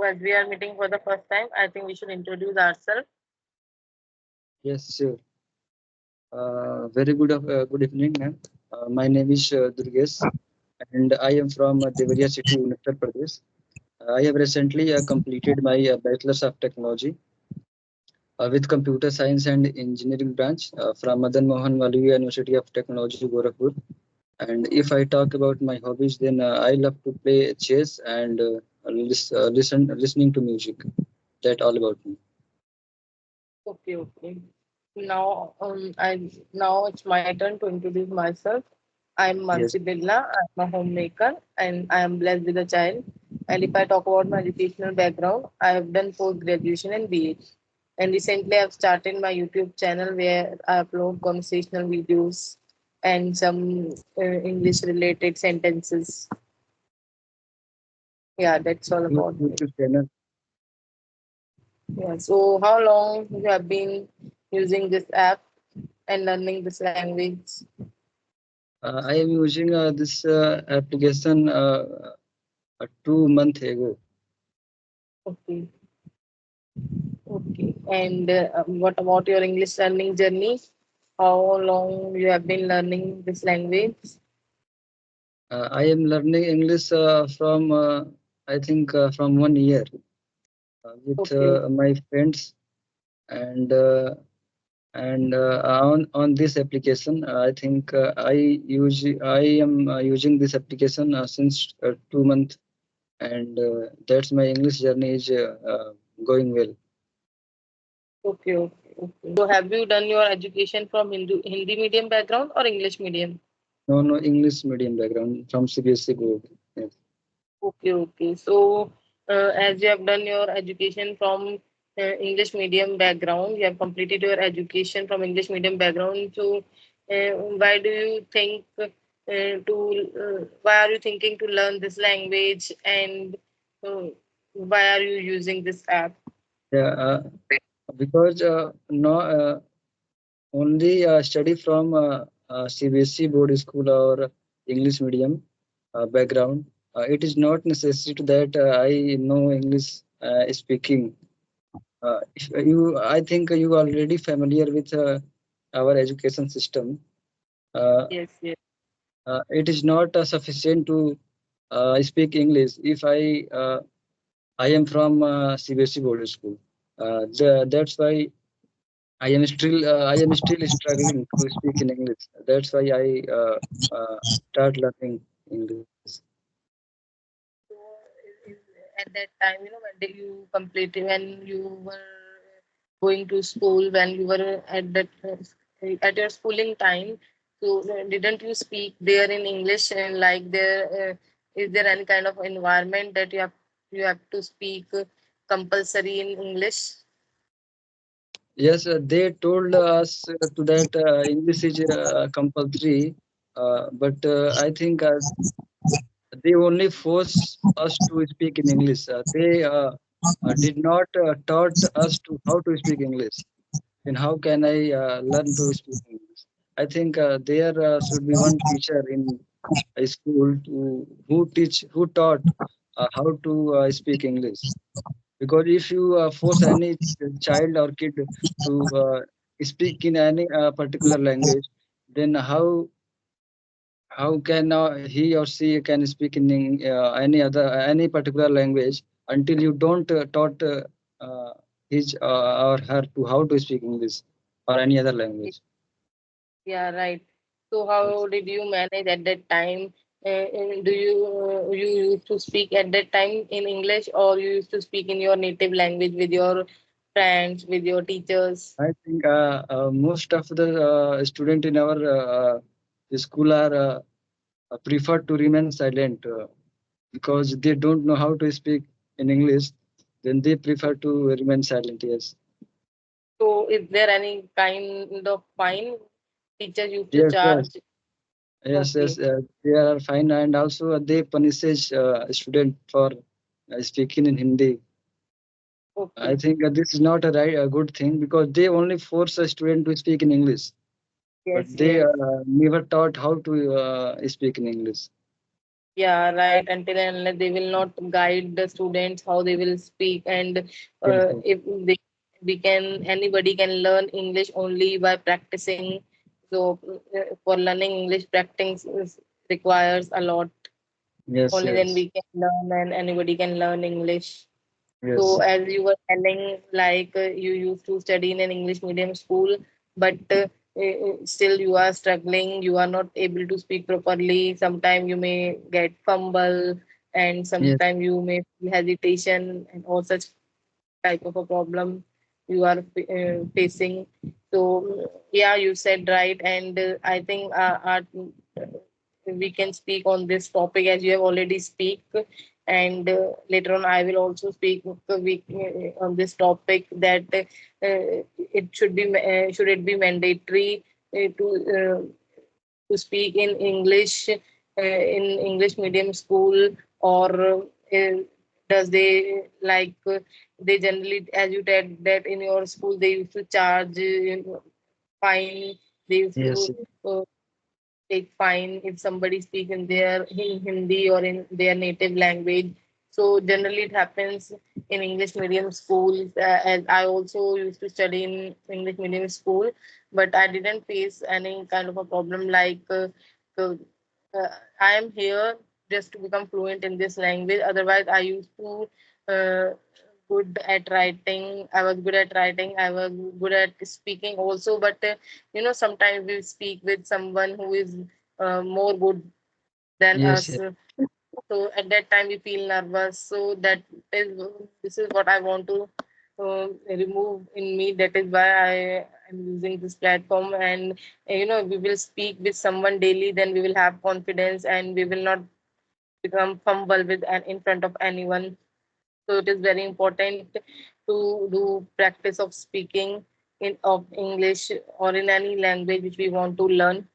as we are meeting for the first time, I think we should introduce ourselves. Yes, sure. Good evening, ma'am. My name is Durgesh, and I am from Devariya city in Uttar Pradesh. I have recently completed my Bachelor's of Technology with Computer Science and Engineering branch from Madan Mohan Malviya University of Technology, Gorakhpur. And if I talk about my hobbies, then I love to play chess and listening to music. That all about me. Okay, okay. Now it's my turn to introduce myself. I'm Yes. Mansi Billa. I'm a homemaker and I am blessed with a child. And if I talk about my educational background, I have done post graduation and BA. And recently I've started my YouTube channel where I upload conversational videos and some English related sentences. Yeah, that's all Good about me. YouTube channel. Yeah. So how long you have been using this app and learning this language? I am using this application 2 months ago. Okay. Okay. And what about your English learning journey? How long you have been learning this language? I am learning English from I think from 1 year with Okay. my friends and on this application. I think I am using this application since 2 months, and that's my English journey is going well. Okay. Okay. Okay. So have you done your education from Hindi medium background or English medium? No, no, English medium background from CBSE board. Yes. Okay. Okay. So as you have done your education from English medium background, you have completed your education from English medium background. So why do you think why are you thinking to learn this language and uh, why are you using this app? Yeah, because no only study from CBSE board school or English medium background. It is not necessary that I know English speaking. If you, I think you are already familiar with our education system. Uh, Yes, yes. it is not sufficient to speak English. If I am from CBSE board school. That's why I am still struggling to speak in English. That's why I start learning English. So at that time, when did you complete when you were going to school, when you were at that at your schooling time? So didn't you speak there in English and like there is there any kind of environment that you have to speak compulsory in English? Yes, they told us to that English is compulsory, but I think they only force us to speak in English. They did not taught us to how to speak English. Then how can I learn to speak English? I think there should be one teacher in a school who taught how to speak English. Because if you force any child or kid to speak in any particular language, then how can he or she can speak in any particular language until you don't taught his or her to how to speak English or any other language. Yeah, right. So Yes. how did you manage at that time? Do you used to speak at that time in English or you used to speak in your native language with your friends, with your teachers? I think most of the student in our school are prefer to remain silent because they don't know how to speak in English. Then they prefer to remain silent. Yes. So is there any kind of fine teachers used to Yes. Yes. charge? Yes. Okay, Yes. They are fine, and also they punishes student for speaking in Hindi. I okay. think this is not a good thing because they only force a student to speak in English, but Yes, they yes. never taught how to speak in English. Yeah, right. Until and unless they will not guide the students how they will speak, and Yes, yes, if they we can anybody can learn English only by practicing. So for learning English, practice requires a lot. yes, Only then yes, we can learn, and anybody can learn English. So, yes, as you were telling, like you used to study in an English medium school, but still you are struggling, you are not able to speak properly. Sometimes you may get fumble, and yes, sometimes you may feel hesitation, and all such type of a problem you are facing. So, yeah, you said right, and I think we can speak on this topic as you have already speak, and later on I will also speak on this topic that it should be should it be mandatory to speak in English in English medium school, or does they like they generally, as you said that in your school they used to charge fine, they used yes, to uh, take fine if somebody speaks in their in Hindi or in their native language. So generally it happens in English medium schools. As I also used to study in English medium school, but I didn't face any kind of a problem like uh, uh, I am here just to become fluent in this language. Otherwise, I used to uh, good at writing. I was good at writing. I was good at speaking also, but sometimes we speak with someone who is more good than yes, us. yes. So at that time we feel nervous. So that is this is what I want to remove in me. That is why I am using this platform. And we will speak with someone daily. Then we will have confidence, and we will not become fumble with and in front of anyone. So it is very important to do practice of speaking in of English or in any language which we want to learn.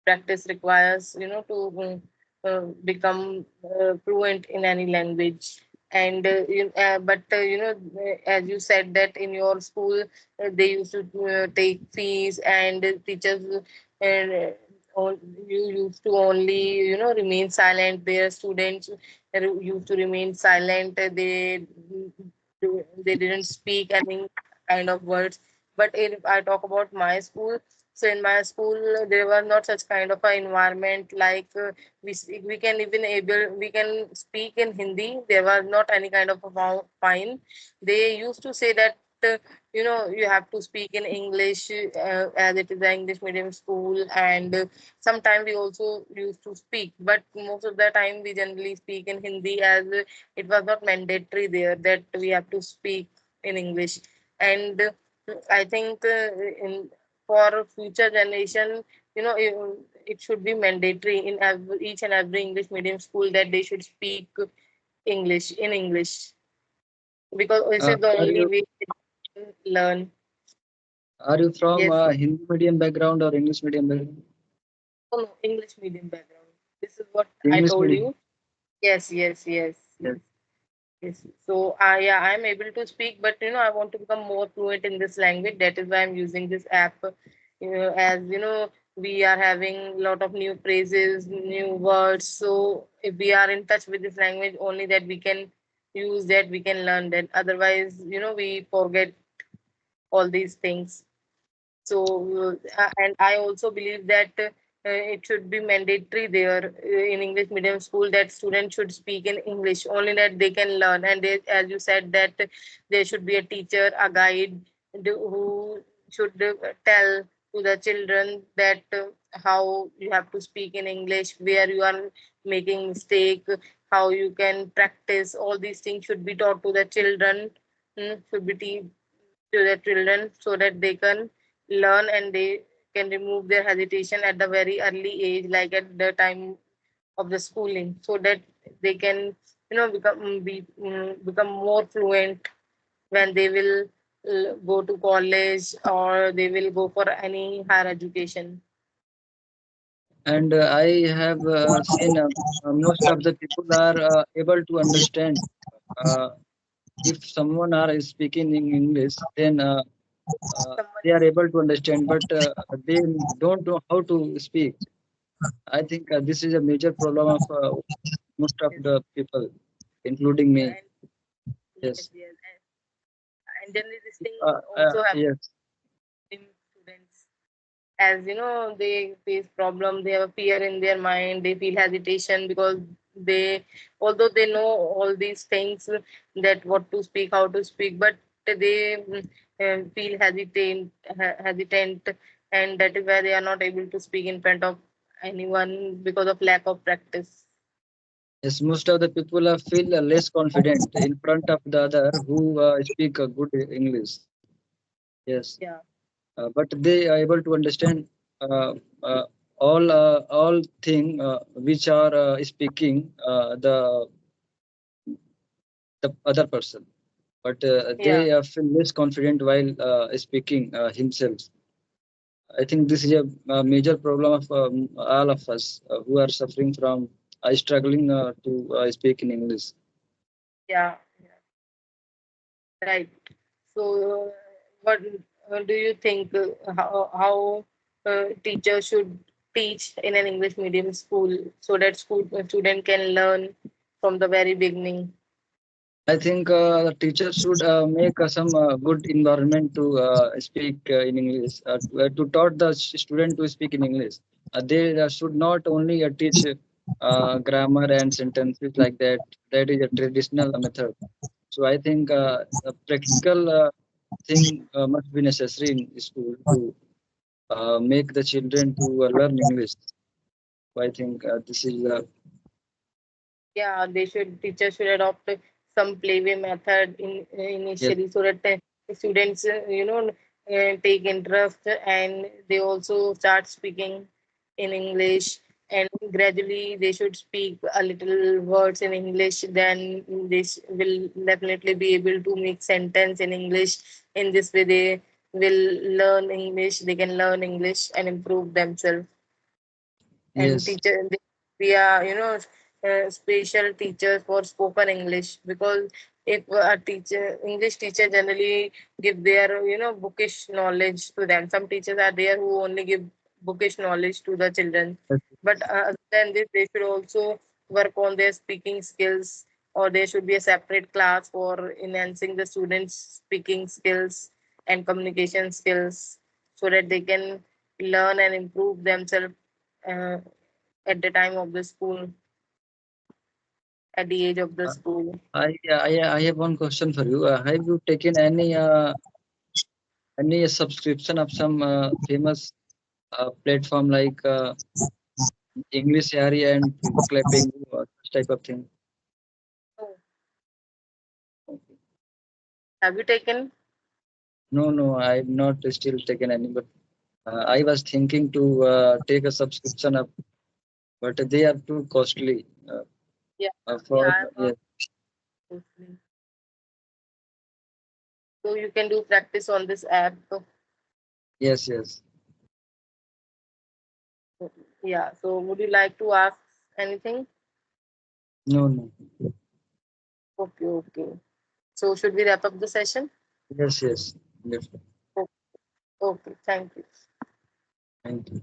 Practice requires to become fluent in any language. And but as you said that in your school they used to take fees, and teachers you used to only remain silent. Their students used to remain silent. They didn't speak any kind of words. But if I talk about my school, so in my school, there was not such kind of an environment like we can even able we can speak in Hindi. There was not any kind of a fine. They used to say that you have to speak in English as it is an English medium school, and sometimes we also used to speak, but most of the time we generally speak in Hindi as it was not mandatory there that we have to speak in English. And I think in for future generation, it should be mandatory in each and every English medium school that they should speak English in English, because this is the Are only you way they can learn. from Yes, Hindi medium background or English medium background? no, no, English medium background. This is what I English told medium. you. Yes, yes, yes, Yes. yes. Yes. So, yeah, I'm able to speak, but I want to become more fluent in this language. That is why I'm using this app. As we are having a lot of new phrases, new words. So, if we are in touch with this language, only that we can use that, we can learn that. Otherwise, we forget all these things. So, and I also believe that it should be mandatory there in English medium school that students should speak in English, only that they can learn. And they, as you said, that there should be a teacher, a guide who should tell to the children that how you have to speak in English, where you are making mistake, how you can practice. All these things should be taught to the children, should be to the children so that they can learn, and they can remove their hesitation at the very early age, like at the time of the schooling, so that they can become more fluent when they will go to college, or they will go for any higher education. And I have seen most of the people are able to understand. Uh, if someone are speaking in English, then Someone they are is able to understand, but they don't know how to speak. I think this is a major problem of most of Yes. the people, including me. And yes, Yes. yes. And generally this thing also happens Yes. in students. As you know, they face problem, they have fear in their mind, they feel hesitation because they, although they know all these things, that what to speak, how to speak, but they feel hesitant, and that is why they are not able to speak in front of anyone because of lack of practice. Yes, most of the people feel less confident in front of the other who speak good English. Yes, Yeah, but they are able to understand uh, uh, all thing which are speaking the other person, but yeah, they feel less confident while speaking himself. I think this is a major problem of all of us who are suffering from struggling to speak in English. yeah, right. So, what do you think? How teachers should teach in an English medium school so that student can learn from the very beginning? I think the teacher should make some good environment to speak in English, to taught the student to speak in English. They should not only teach grammar and sentences like that. That is a traditional method. So I think a practical thing must be necessary in school to make the children to learn English. So I think this is Yeah, they should teachers should adopt some playway method yes, initially so that the students take interest and they also start speaking in English, and gradually they should speak a little words in English, then this will definitely be able to make sentence in English. In this way they will learn English, they can learn English and improve themselves. And yes, teacher we are special teachers for spoken English, because if a teacher English teacher generally give their bookish knowledge to them. Some teachers are there who only give bookish knowledge to the children, yes, but other than this they should also work on their speaking skills, or there should be a separate class for enhancing the students speaking skills and communication skills, so that they can learn and improve themselves uh, at the time of the school, at the age of the Uh, school. I have one question for you. Have you taken any subscription of some famous platform like Englishyaari and clapping such type of thing? So, have you taken? No, no, I've not still taken any. But I was thinking to take a subscription of, but they are too costly. Yeah, yeah, For I have heard yes, mostly. So you can do practice on this app. yes, yes. Yeah. So would you like to ask anything? No, no. Okay, okay. So should we wrap up the session? Yes, yes. Yes. Okay, okay. Thank you. Thank you.